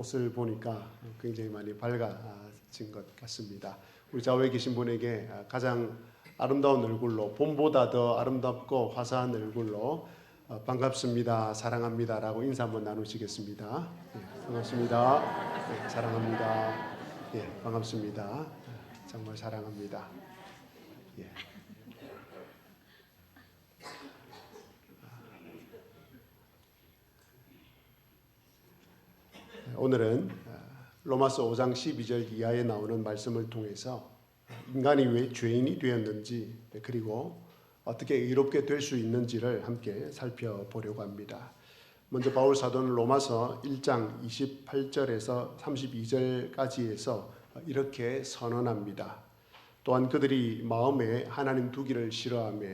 옷을 보니까 굉장히 많이 밝아진 것 같습니다. 우리 좌우에 계신 분에게 가장 아름다운 얼굴로, 봄보다 더 아름답고 화사한 얼굴로 반갑습니다, 사랑합니다라고 인사 한번 나누시겠습니다. 반갑습니다. 사랑합니다. 반갑습니다. 정말 사랑합니다. 예. 오늘은 로마서 5장 12절 이하에 나오는 말씀을 통해서 인간이 왜 죄인이 되었는지, 그리고 어떻게 의롭게 될 수 있는지를 함께 살펴보려고 합니다. 먼저 바울 사도는 로마서 1장 28절에서 32절까지에서 이렇게 선언합니다. 또한 그들이 마음에 하나님 두기를 싫어하며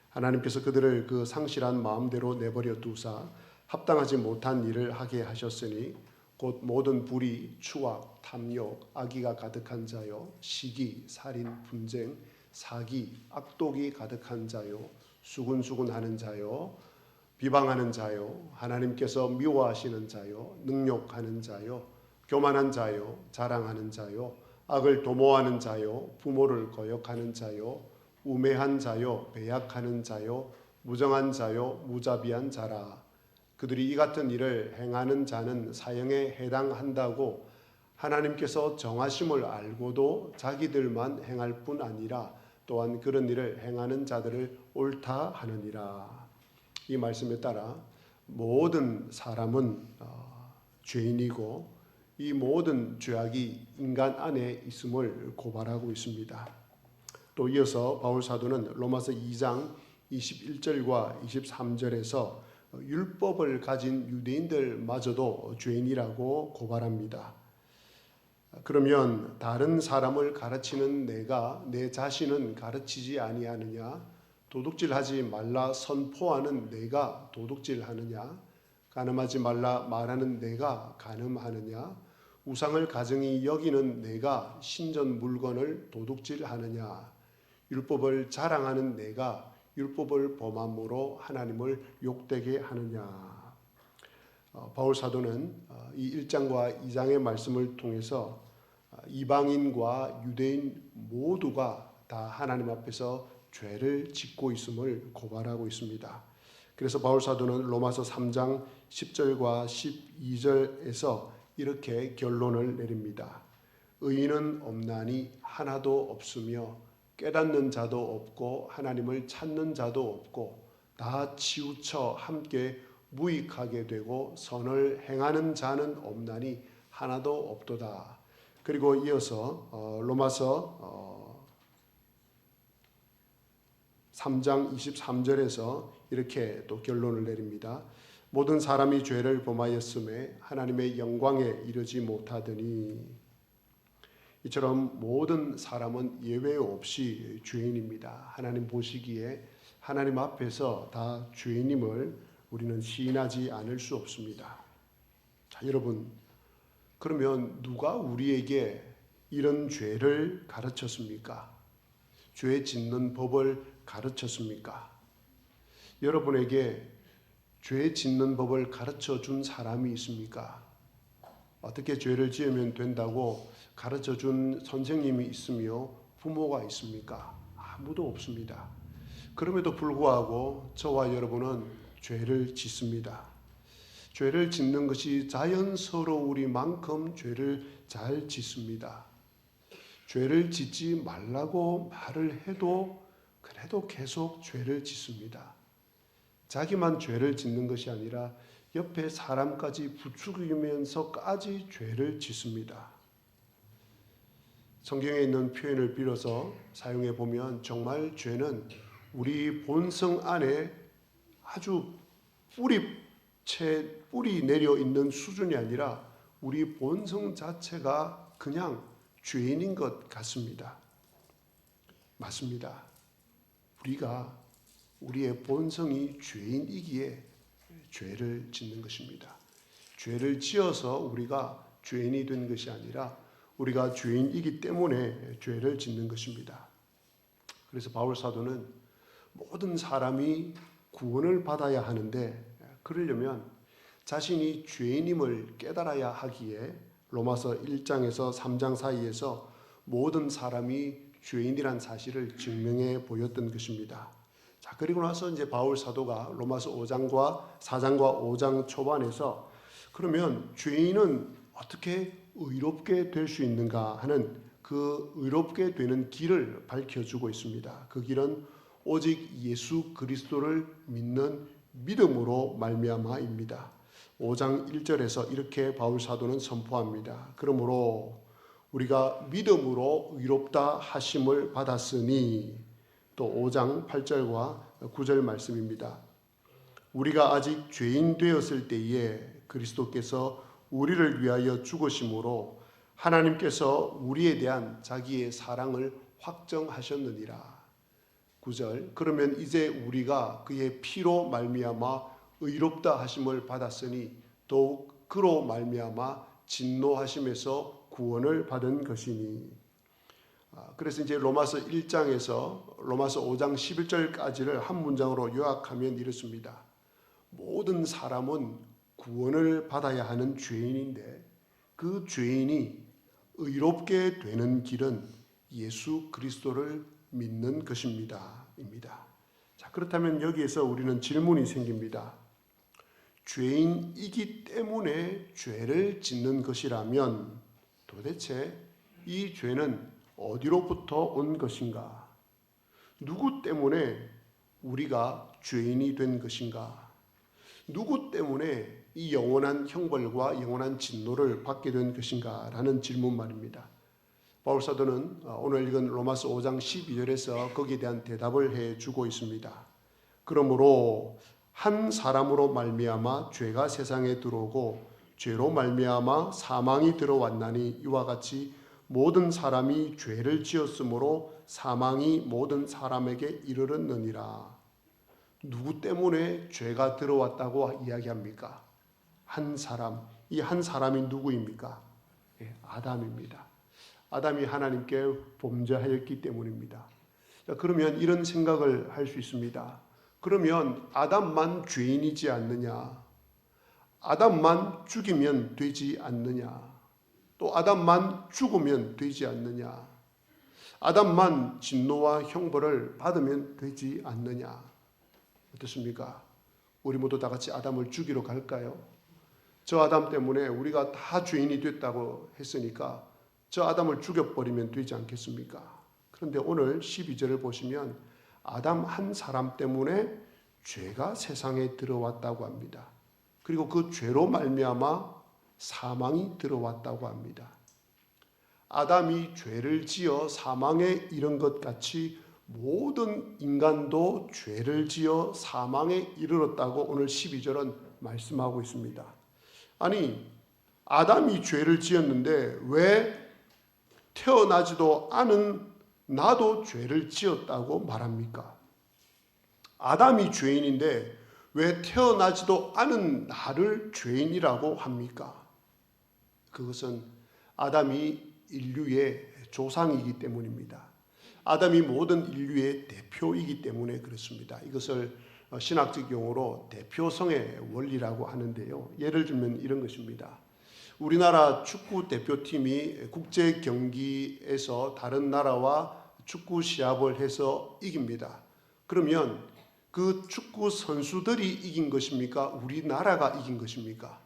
하나님께서 그들을 그 상실한 마음대로 내버려 두사 합당하지 못한 일을 하게 하셨으니 곧 모든 불의, 추악, 탐욕, 악의가 가득한 자요, 시기, 살인, 분쟁, 사기, 악독이 가득한 자요, 수군수군하는 자요, 비방하는 자요, 하나님께서 미워하시는 자요, 능욕하는 자요, 교만한 자요, 자랑하는 자요, 악을 도모하는 자요, 부모를 거역하는 자요, 우매한 자요, 배약하는 자요, 무정한 자요, 무자비한 자라. 그들이 이 같은 일을 행하는 자는 사형에 해당한다고 하나님께서 정하심을 알고도 자기들만 행할 뿐 아니라 또한 그런 일을 행하는 자들을 옳다 하느니라. 이 말씀에 따라 모든 사람은 죄인이고 이 모든 죄악이 인간 안에 있음을 고발하고 있습니다. 또 이어서 바울 사도는 로마서 2장 21절과 23절에서 율법을 가진 유대인들마저도 죄인이라고 고발합니다. 그러면 다른 사람을 가르치는 내가 내 자신은 가르치지 아니하느냐? 도둑질하지 말라 선포하는 내가 도둑질하느냐? 간음하지 말라 말하는 내가 간음하느냐? 우상을 가증히 여기는 내가 신전 물건을 도둑질하느냐? 율법을 자랑하는 내가 율법을 범함으로 하나님을 욕되게 하느냐. 바울 사도는 이 1장과 2장의 말씀을 통해서 이방인과 유대인 모두가 다 하나님 앞에서 죄를 짓고 있음을 고발하고 있습니다. 그래서 바울 사도는 로마서 3장 10절과 12절에서 이렇게 결론을 내립니다. 의인은 없나니 하나도 없으며 깨닫는 자도 없고 하나님을 찾는 자도 없고 다 치우쳐 함께 무익하게 되고 선을 행하는 자는 없나니 하나도 없도다. 그리고 이어서 로마서 3장 23절에서 이렇게 또 결론을 내립니다. 모든 사람이 죄를 범하였음에 하나님의 영광에 이르지 못하더니. 이처럼 모든 사람은 예외 없이 죄인입니다. 하나님 보시기에 하나님 앞에서 다 죄인임을 우리는 시인하지 않을 수 없습니다. 자, 여러분, 그러면 누가 우리에게 이런 죄를 가르쳤습니까? 죄 짓는 법을 가르쳤습니까? 여러분에게 죄 짓는 법을 가르쳐 준 사람이 있습니까? 어떻게 죄를 지으면 된다고 가르쳐 준 선생님이 있으며 부모가 있습니까? 아무도 없습니다. 그럼에도 불구하고 저와 여러분은 죄를 짓습니다. 죄를 짓는 것이 자연스러우리만큼 죄를 잘 짓습니다. 죄를 짓지 말라고 말을 해도 그래도 계속 죄를 짓습니다. 자기만 죄를 짓는 것이 아니라 옆에 사람까지 부추기면서까지 죄를 짓습니다. 성경에 있는 표현을 빌어서 사용해 보면 정말 죄는 우리 본성 안에 아주 뿌리 내려 있는 수준이 아니라 우리 본성 자체가 그냥 죄인인 것 같습니다. 맞습니다. 우리의 본성이 죄인이기에 죄를 짓는 것입니다. 죄를 지어서 우리가 죄인이 된 것이 아니라 우리가 죄인이기 때문에 죄를 짓는 것입니다. 그래서 바울 사도는 모든 사람이 구원을 받아야 하는데 그러려면 자신이 죄인임을 깨달아야 하기에 로마서 1장에서 3장 사이에서 모든 사람이 죄인이란 사실을 증명해 보였던 것입니다. 자, 그리고 나서 이제 바울 사도가 로마서 5장과 4장과 5장 초반에서 그러면 죄인은 어떻게 의롭게 될 수 있는가 하는 그 의롭게 되는 길을 밝혀주고 있습니다. 그 길은 오직 예수 그리스도를 믿는 믿음으로 말미암아입니다. 5장 1절에서 이렇게 바울 사도는 선포합니다. 그러므로 우리가 믿음으로 의롭다 하심을 받았으니, 또 5장 8절과 9절 말씀입니다. 우리가 아직 죄인 되었을 때에 그리스도께서 우리를 위하여 죽으심으로 하나님께서 우리에 대한 자기의 사랑을 확정하셨느니라. 9절, 그러면 이제 우리가 그의 피로 말미암아 의롭다 하심을 받았으니 더욱 그로 말미암아 진노하심에서 구원을 받은 것이니. 그래서 이제 로마서 1장에서 로마서 5장 11절까지를 한 문장으로 요약하면 이렇습니다. 모든 사람은 구원을 받아야 하는 죄인인데 그 죄인이 의롭게 되는 길은 예수 그리스도를 믿는 것입니다. 입니다. 자, 그렇다면 여기에서 우리는 질문이 생깁니다. 죄인이기 때문에 죄를 짓는 것이라면 도대체 이 죄는 어디로부터 온 것인가? 누구 때문에 우리가 죄인이 된 것인가? 누구 때문에 이 영원한 형벌과 영원한 진노를 받게 된 것인가? 라는 질문 말입니다. 바울 사도는 오늘 읽은 로마서 5장 12절에서 거기에 대한 대답을 해주고 있습니다. 그러므로 한 사람으로 말미암아 죄가 세상에 들어오고 죄로 말미암아 사망이 들어왔나니 이와 같이 모든 사람이 죄를 지었으므로 사망이 모든 사람에게 이르렀느니라. 누구 때문에 죄가 들어왔다고 이야기합니까? 한 사람. 이 한 사람이 누구입니까? 아담입니다. 아담이 하나님께 범죄하였기 때문입니다. 그러면 이런 생각을 할 수 있습니다. 그러면 아담만 죄인이지 않느냐? 아담만 죽이면 되지 않느냐? 또 아담만 죽으면 되지 않느냐? 아담만 진노와 형벌을 받으면 되지 않느냐? 어떻습니까? 우리 모두 다 같이 아담을 죽이러 갈까요? 저 아담 때문에 우리가 다 죄인이 됐다고 했으니까 저 아담을 죽여버리면 되지 않겠습니까? 그런데 오늘 12절을 보시면 아담 한 사람 때문에 죄가 세상에 들어왔다고 합니다. 그리고 그 죄로 말미암아 사망이 들어왔다고 합니다. 아담이 죄를 지어 사망에 이른 것 같이 모든 인간도 죄를 지어 사망에 이르렀다고 오늘 12절은 말씀하고 있습니다. 아니, 아담이 죄를 지었는데 왜 태어나지도 않은 나도 죄를 지었다고 말합니까? 아담이 죄인인데 왜 태어나지도 않은 나를 죄인이라고 합니까? 그것은 아담이 인류의 조상이기 때문입니다. 아담이 모든 인류의 대표이기 때문에 그렇습니다. 이것을 신학적 용어로 대표성의 원리라고 하는데요. 예를 들면 이런 것입니다. 우리나라 축구 대표팀이 국제 경기에서 다른 나라와 축구 시합을 해서 이깁니다. 그러면 그 축구 선수들이 이긴 것입니까? 우리나라가 이긴 것입니까?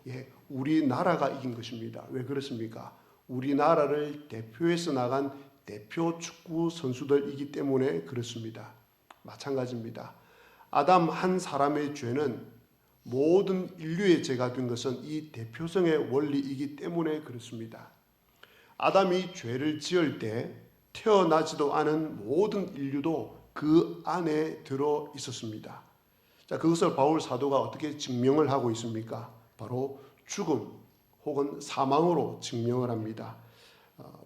예, 우리나라가 이긴 것입니다. 왜 그렇습니까? 우리나라를 대표해서 나간 대표 축구 선수들이기 때문에 그렇습니다. 마찬가지입니다. 아담 한 사람의 죄는 모든 인류의 죄가 된 것은 이 대표성의 원리이기 때문에 그렇습니다. 아담이 죄를 지을 때 태어나지도 않은 모든 인류도 그 안에 들어 있었습니다. 자, 그것을 바울 사도가 어떻게 증명을 하고 있습니까? 바로 죽음 혹은 사망으로 증명을 합니다.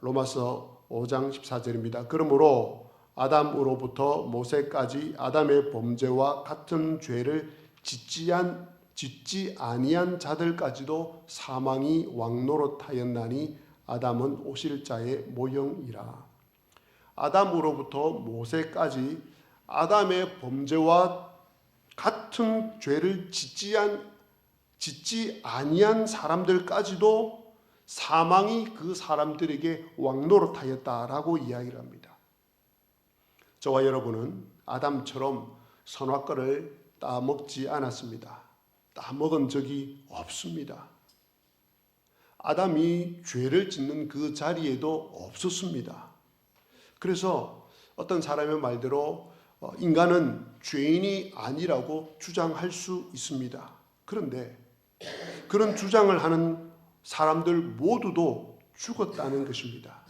로마서 5장 14절입니다. 그러므로 아담으로부터 모세까지 아담의 범죄와 같은 죄를 짓지 아니한 자들까지도 사망이 왕노릇하였나니 아담은 오실 자의 모형이라. 아담으로부터 모세까지 아담의 범죄와 같은 죄를 짓지 짓지 아니한 사람들까지도 사망이 그 사람들에게 왕노릇하였다라고 이야기를 합니다. 저와 여러분은 아담처럼 선악과를 따먹지 않았습니다. 따먹은 적이 없습니다. 아담이 죄를 짓는 그 자리에도 없었습니다. 그래서 어떤 사람의 말대로 인간은 죄인이 아니라고 주장할 수 있습니다. 그런데 그런 주장을 하는 사람들 모두도 죽었다는 것입니다.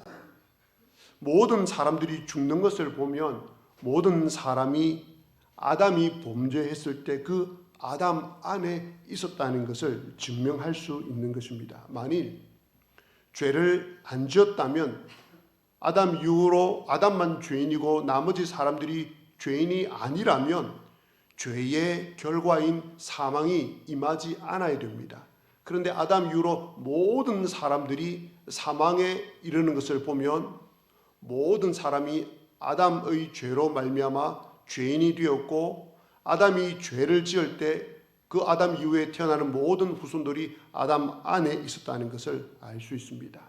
모든 사람들이 죽는 것을 보면 모든 사람이 아담이 범죄했을 때 그 아담 안에 있었다는 것을 증명할 수 있는 것입니다. 만일 죄를 안 지었다면 아담 이후로 아담만 죄인이고 나머지 사람들이 죄인이 아니라면 죄의 결과인 사망이 임하지 않아야 됩니다. 그런데 아담 이후로 모든 사람들이 사망에 이르는 것을 보면 모든 사람이 아담의 죄로 말미암아 죄인이 되었고 아담이 죄를 지을 때 그 아담 이후에 태어나는 모든 후손들이 아담 안에 있었다는 것을 알 수 있습니다.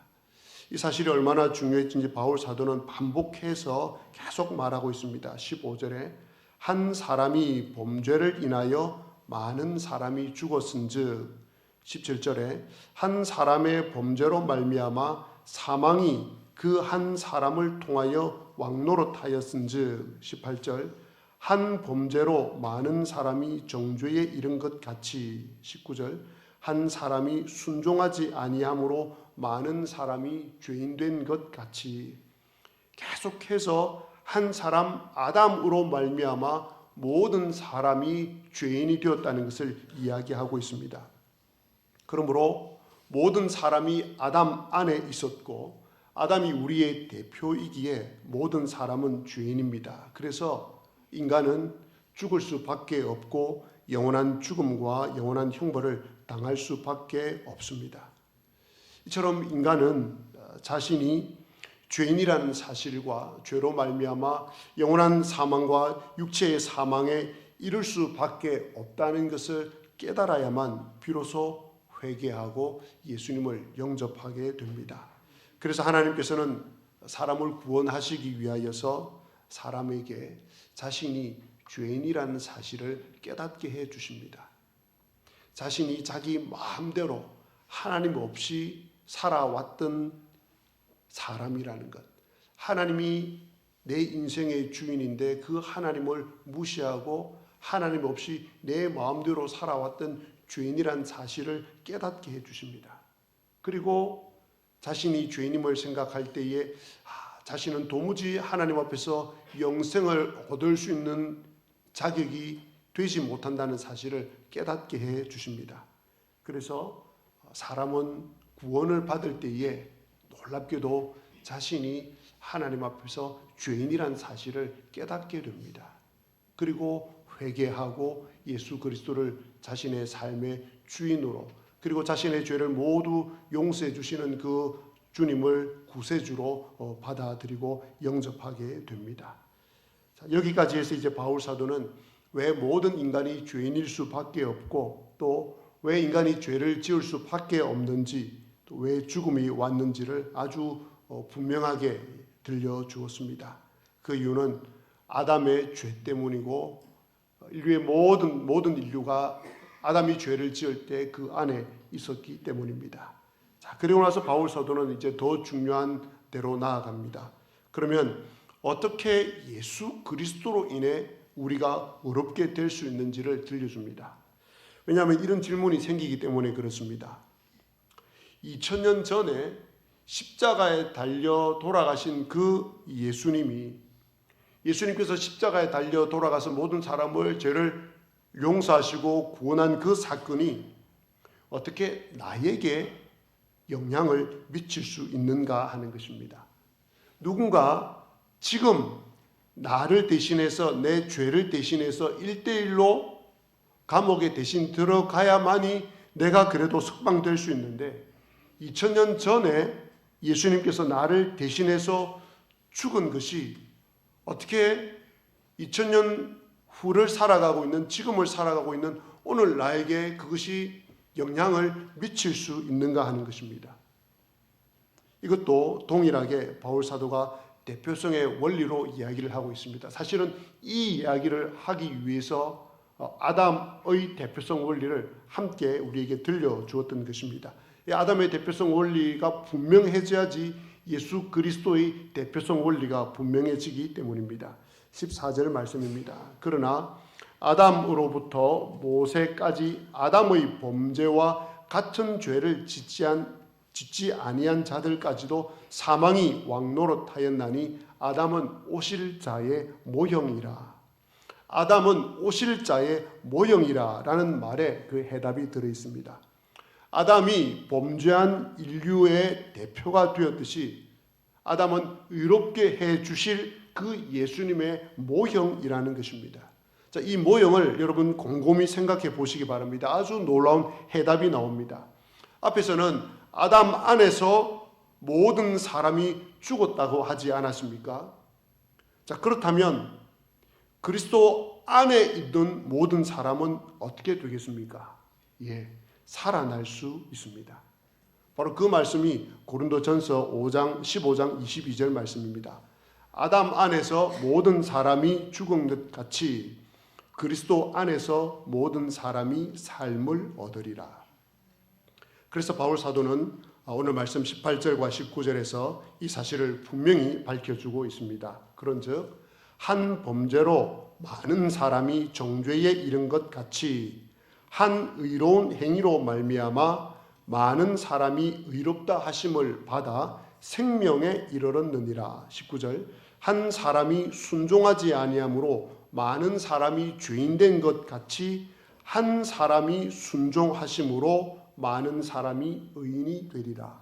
이 사실이 얼마나 중요했는지 바울 사도는 반복해서 계속 말하고 있습니다. 15절에 한 사람이 범죄를 인하여 많은 사람이 죽었은즉 17절에 한 사람의 범죄로 말미암아 사망이 그 한 사람을 통하여 왕노릇하였은즉 18절 한 범죄로 많은 사람이 정죄에 이른 것 같이 19절 한 사람이 순종하지 아니함으로 많은 사람이 죄인된 것 같이 계속해서 한 사람 아담으로 말미암아 모든 사람이 죄인이 되었다는 것을 이야기하고 있습니다. 그러므로 모든 사람이 아담 안에 있었고 아담이 우리의 대표이기에 모든 사람은 죄인입니다. 그래서 인간은 죽을 수밖에 없고 영원한 죽음과 영원한 형벌을 당할 수밖에 없습니다. 이처럼 인간은 자신이 죄인이라는 사실과 죄로 말미암아 영원한 사망과 육체의 사망에 이를 수밖에 없다는 것을 깨달아야만 비로소 회개하고 예수님을 영접하게 됩니다. 그래서 하나님께서는 사람을 구원하시기 위하여서 사람에게 자신이 죄인이라는 사실을 깨닫게 해 주십니다. 자신이 자기 마음대로 하나님 없이 살아왔던 사람이라는 것, 하나님이 내 인생의 주인인데 그 하나님을 무시하고 하나님 없이 내 마음대로 살아왔던 죄인이라는 사실을 깨닫게 해 주십니다. 그리고 자신이 죄인임을 생각할 때에 자신은 도무지 하나님 앞에서 영생을 얻을 수 있는 자격이 되지 못한다는 사실을 깨닫게 해 주십니다. 그래서 사람은 구원을 받을 때에 놀랍게도 자신이 하나님 앞에서 죄인이라는 사실을 깨닫게 됩니다. 그리고 회개하고 예수 그리스도를 자신의 삶의 주인으로 그리고 자신의 죄를 모두 용서해 주시는 그 주님을 구세주로 받아들이고 영접하게 됩니다. 자, 여기까지 해서 이제 바울 사도는 왜 모든 인간이 죄인일 수밖에 없고 또 왜 인간이 죄를 지을 수밖에 없는지 또 왜 죽음이 왔는지를 아주 분명하게 들려주었습니다. 그 이유는 아담의 죄 때문이고 인류의 모든 인류가 아담이 죄를 지을 때 그 안에 있었기 때문입니다. 자, 그리고 나서 바울 사도는 이제 더 중요한 데로 나아갑니다. 그러면 어떻게 예수 그리스도로 인해 우리가 의롭게 될 수 있는지를 들려줍니다. 왜냐하면 이런 질문이 생기기 때문에 그렇습니다. 2000년 전에 십자가에 달려 돌아가신 그 예수님께서 십자가에 달려 돌아가서 모든 사람을 죄를 용서하시고 구원한 그 사건이 어떻게 나에게 영향을 미칠 수 있는가 하는 것입니다. 누군가 지금 나를 대신해서 내 죄를 대신해서 1대1로 감옥에 대신 들어가야만이 내가 그래도 석방될 수 있는데 2000년 전에 예수님께서 나를 대신해서 죽은 것이 어떻게 2000년 후를 살아가고 있는 지금을 살아가고 있는 오늘 나에게 그것이 영향을 미칠 수 있는가 하는 것입니다. 이것도 동일하게 바울 사도가 대표성의 원리로 이야기를 하고 있습니다. 사실은 이 이야기를 하기 위해서 아담의 대표성 원리를 함께 우리에게 들려주었던 것입니다. 이 아담의 대표성 원리가 분명해져야지 예수 그리스도의 대표성 원리가 분명해지기 때문입니다. 14절 말씀입니다. 그러나 아담으로부터 모세까지 아담의 범죄와 같은 죄를 짓지 아니한 자들까지도 사망이 왕노릇하였나니 아담은 오실 자의 모형이라. 아담은 오실 자의 모형이라 라는 말에 그 해답이 들어있습니다. 아담이 범죄한 인류의 대표가 되었듯이 아담은 의롭게 해 주실 그 예수님의 모형이라는 것입니다. 자, 이 모형을 여러분 곰곰이 생각해 보시기 바랍니다. 아주 놀라운 해답이 나옵니다. 앞에서는 아담 안에서 모든 사람이 죽었다고 하지 않았습니까? 자, 그렇다면 그리스도 안에 있는 모든 사람은 어떻게 되겠습니까? 살아날 수 있습니다. 바로 그 말씀이 고린도전서 5장 15장 22절 말씀입니다. 아담 안에서 모든 사람이 죽은 것 같이 그리스도 안에서 모든 사람이 삶을 얻으리라. 그래서 바울 사도는 오늘 말씀 18절과 19절에서 이 사실을 분명히 밝혀주고 있습니다. 그런즉 한 범죄로 많은 사람이 정죄에 이른 것 같이 한 의로운 행위로 말미암아 많은 사람이 의롭다 하심을 받아 생명에 이르렀느니라. 19절 한 사람이 순종하지 아니함으로 많은 사람이 죄인된 것 같이 한 사람이 순종하심으로 많은 사람이 의인이 되리라.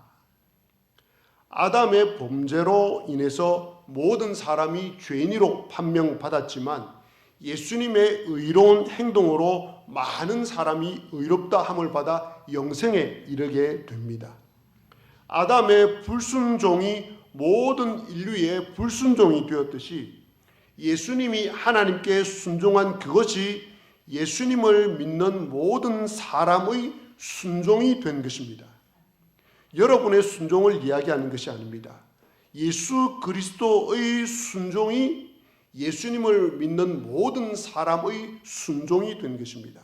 아담의 범죄로 인해서 모든 사람이 죄인으로 판명받았지만 예수님의 의로운 행동으로 많은 사람이 의롭다 함을 받아 영생에 이르게 됩니다. 아담의 불순종이 모든 인류의 불순종이 되었듯이 예수님이 하나님께 순종한 그것이 예수님을 믿는 모든 사람의 순종이 된 것입니다. 여러분의 순종을 이야기하는 것이 아닙니다. 예수 그리스도의 순종이 예수님을 믿는 모든 사람의 순종이 된 것입니다.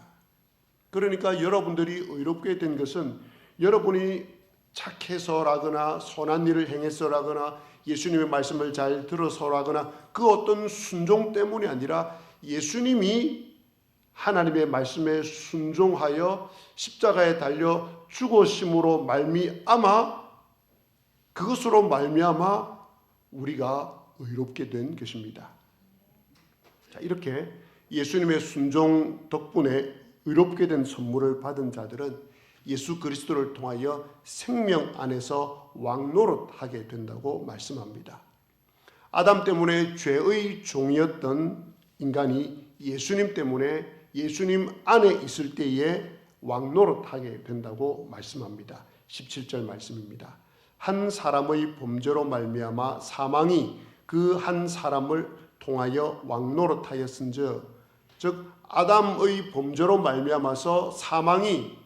그러니까 여러분들이 의롭게 된 것은 여러분이 착해서라거나 선한 일을 행해서라거나 예수님의 말씀을 잘 들어서라거나 그 어떤 순종 때문이 아니라 예수님이 하나님의 말씀에 순종하여 십자가에 달려 죽으심으로 말미암아 그것으로 말미암아 우리가 의롭게 된 것입니다. 자, 이렇게 예수님의 순종 덕분에 의롭게 된 선물을 받은 자들은 예수 그리스도를 통하여 생명 안에서 왕노릇하게 된다고 말씀합니다. 아담 때문에 죄의 종이었던 인간이 예수님 때문에 예수님 안에 있을 때에 왕노릇하게 된다고 말씀합니다. 17절 말씀입니다. 한 사람의 범죄로 말미암아 사망이 그 한 사람을 통하여 왕노릇하였은즉 즉 아담의 범죄로 말미암아서 사망이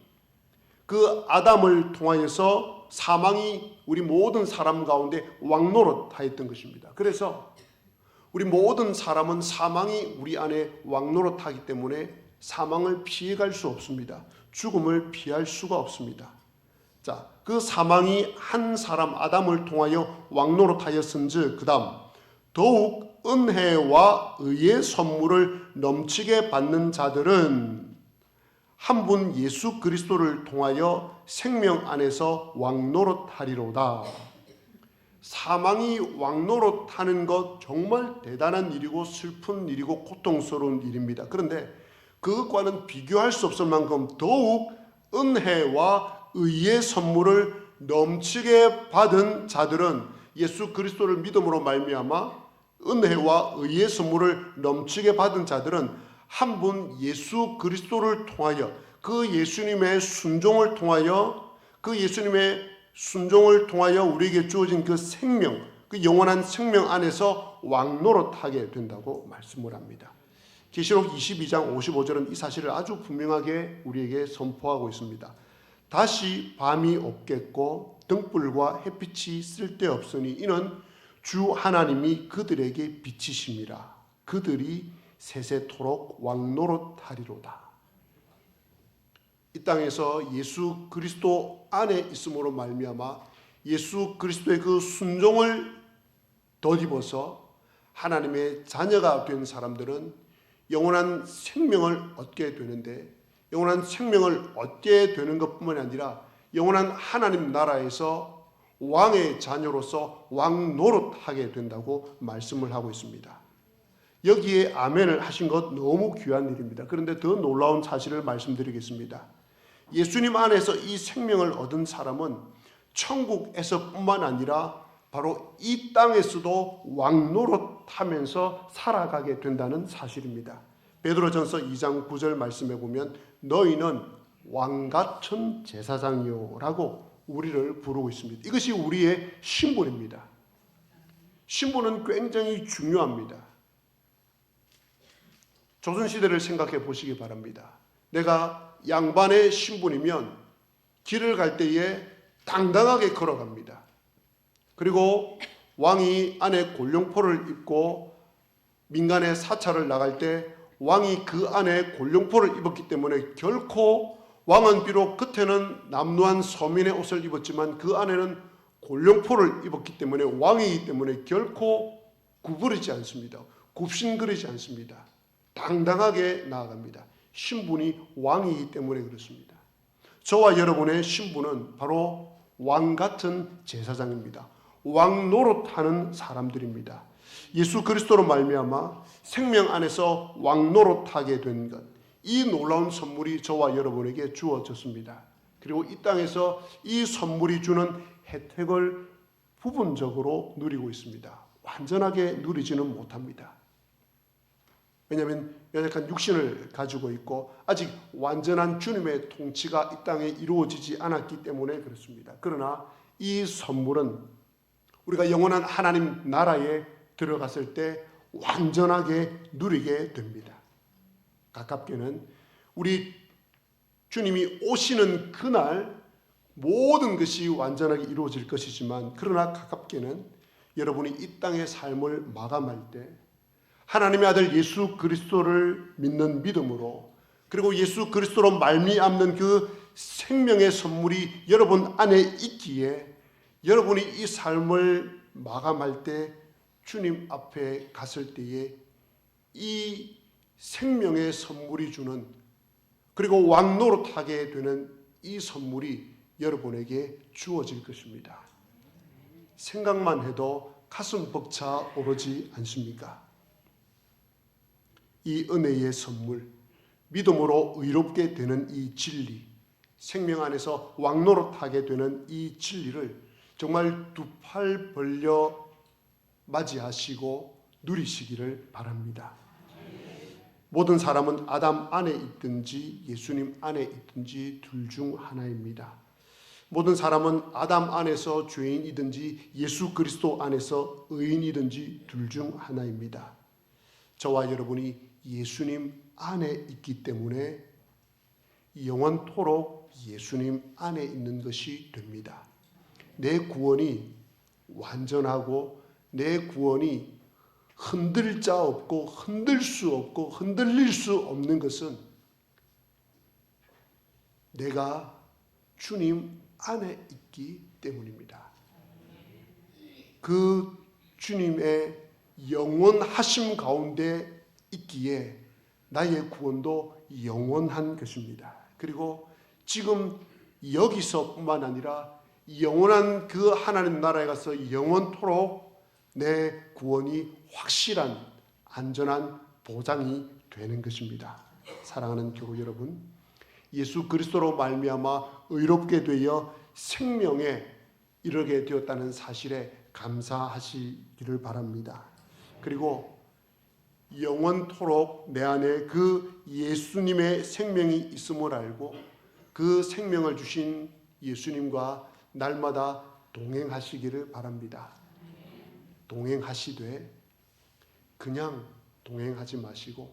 그 아담을 통하여서 사망이 우리 모든 사람 가운데 왕노릇하였던 것입니다. 그래서 우리 모든 사람은 사망이 우리 안에 왕노릇하기 때문에 사망을 피해갈 수 없습니다. 죽음을 피할 수가 없습니다. 자, 그 사망이 한 사람 아담을 통하여 왕노릇하였은즉 그다음 더욱 은혜와 의의 선물을 넘치게 받는 자들은 한 분 예수 그리스도를 통하여 생명 안에서 왕노릇하리로다. 사망이 왕노릇하는 것 정말 대단한 일이고 슬픈 일이고 고통스러운 일입니다. 그런데 그것과는 비교할 수 없을 만큼 더욱 은혜와 의의 선물을 넘치게 받은 자들은 예수 그리스도를 믿음으로 말미암아 은혜와 의의 선물을 넘치게 받은 자들은 한 분 예수 그리스도를 통하여 그 예수님의 순종을 통하여 그 예수님의 순종을 통하여 우리에게 주어진 그 생명, 그 영원한 생명 안에서 왕노릇하게 된다고 말씀을 합니다. 계시록 22장 55절은 이 사실을 아주 분명하게 우리에게 선포하고 있습니다. 다시 밤이 없겠고 등불과 햇빛이 쓸데없으니 이는 주 하나님이 그들에게 빛이심이라. 그들이 세세토록 왕노릇하리로다. 이 땅에서 예수 그리스도 안에 있음으로 말미암아 예수 그리스도의 그 순종을 덧입어서 하나님의 자녀가 된 사람들은 영원한 생명을 얻게 되는데, 영원한 생명을 얻게 되는 것뿐만이 아니라 영원한 하나님 나라에서 왕의 자녀로서 왕 노릇하게 된다고 말씀을 하고 있습니다. 여기에 아멘을 하신 것 너무 귀한 일입니다. 그런데 더 놀라운 사실을 말씀드리겠습니다. 예수님 안에서 이 생명을 얻은 사람은 천국에서뿐만 아니라 바로 이 땅에서도 왕노릇하면서 살아가게 된다는 사실입니다. 베드로전서 2장 9절 말씀에 보면 너희는 왕같은 제사장이요라고 우리를 부르고 있습니다. 이것이 우리의 신분입니다. 신분은 굉장히 중요합니다. 조선시대를 생각해 보시기 바랍니다. 내가 양반의 신분이면 길을 갈 때에 당당하게 걸어갑니다. 그리고 왕이 안에 골룡포를 입고 민간의 사찰을 나갈 때 왕이 그 안에 골룡포를 입었기 때문에 결코 왕은 비록 겉에는 남루한 서민의 옷을 입었지만 그 안에는 골룡포를 입었기 때문에 왕이기 때문에 결코 구부리지 않습니다. 굽신거리지 않습니다. 당당하게 나아갑니다. 신분이 왕이기 때문에 그렇습니다. 저와 여러분의 신분은 바로 왕 같은 제사장입니다. 왕 노릇하는 사람들입니다. 예수 그리스도로 말미암아 생명 안에서 왕 노릇하게 된 것, 이 놀라운 선물이 저와 여러분에게 주어졌습니다. 그리고 이 땅에서 이 선물이 주는 혜택을 부분적으로 누리고 있습니다. 완전하게 누리지는 못합니다. 왜냐하면 연약한 육신을 가지고 있고 아직 완전한 주님의 통치가 이 땅에 이루어지지 않았기 때문에 그렇습니다. 그러나 이 선물은 우리가 영원한 하나님 나라에 들어갔을 때 완전하게 누리게 됩니다. 가깝게는 우리 주님이 오시는 그날 모든 것이 완전하게 이루어질 것이지만, 그러나 가깝게는 여러분이 이 땅의 삶을 마감할 때 하나님의 아들 예수 그리스도를 믿는 믿음으로, 그리고 예수 그리스도로 말미암는 그 생명의 선물이 여러분 안에 있기에 여러분이 이 삶을 마감할 때 주님 앞에 갔을 때에 이 생명의 선물이 주는, 그리고 왕노릇하게 되는 이 선물이 여러분에게 주어질 것입니다. 생각만 해도 가슴 벅차 오르지 않습니까? 이 은혜의 선물, 믿음으로 의롭게 되는 이 진리, 생명 안에서 왕노릇하게 되는 이 진리를 정말 두 팔 벌려 맞이하시고 누리시기를 바랍니다. 모든 사람은 아담 안에 있든지 예수님 안에 있든지 둘 중 하나입니다. 모든 사람은 아담 안에서 죄인이든지 예수 그리스도 안에서 의인이든지 둘 중 하나입니다. 저와 여러분이 예수님 안에 있기 때문에 영원토록 예수님 안에 있는 것이 됩니다. 내 구원이 완전하고 내 구원이 흔들 자 없고 흔들 수 없고 흔들릴 수 없는 것은 내가 주님 안에 있기 때문입니다. 그 주님의 영원하심 가운데 있기에 나의 구원도 영원한 것입니다. 그리고 지금 여기서뿐만 아니라 영원한 그 하나님 나라에 가서 영원토록 내 구원이 확실한 안전한 보장이 되는 것입니다. 사랑하는 교우 여러분, 예수 그리스도로 말미암아 의롭게 되어 생명에 이르게 되었다는 사실에 감사하시기를 바랍니다. 그리고 영원토록 내 안에 그 예수님의 생명이 있음을 알고 그 생명을 주신 예수님과 날마다 동행하시기를 바랍니다. 동행하시되 그냥 동행하지 마시고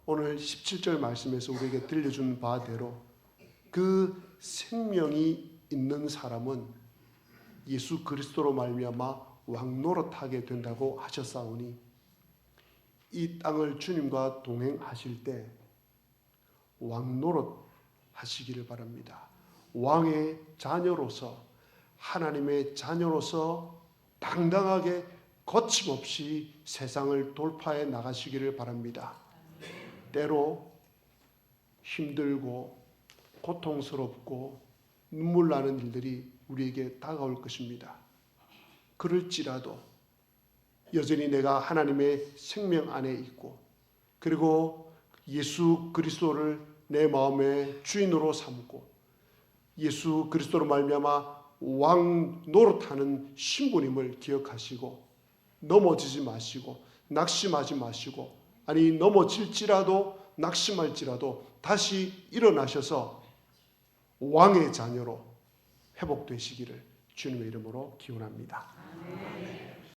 오늘 17절 말씀에서 우리에게 들려준 바대로 그 생명이 있는 사람은 예수 그리스도로 말미암아 왕노릇하게 된다고 하셨사오니 이 땅을 주님과 동행하실 때 왕노릇 하시기를 바랍니다. 왕의 자녀로서, 하나님의 자녀로서 당당하게 거침없이 세상을 돌파해 나가시기를 바랍니다. 때로 힘들고 고통스럽고 눈물 나는 일들이 우리에게 다가올 것입니다. 그럴지라도 여전히 내가 하나님의 생명 안에 있고, 그리고 예수 그리스도를 내 마음의 주인으로 삼고 예수 그리스도로 말미암아 왕 노릇하는 신부님을 기억하시고 넘어지지 마시고 낙심하지 마시고, 아니 넘어질지라도 낙심할지라도 다시 일어나셔서 왕의 자녀로 회복되시기를 주님의 이름으로 기원합니다.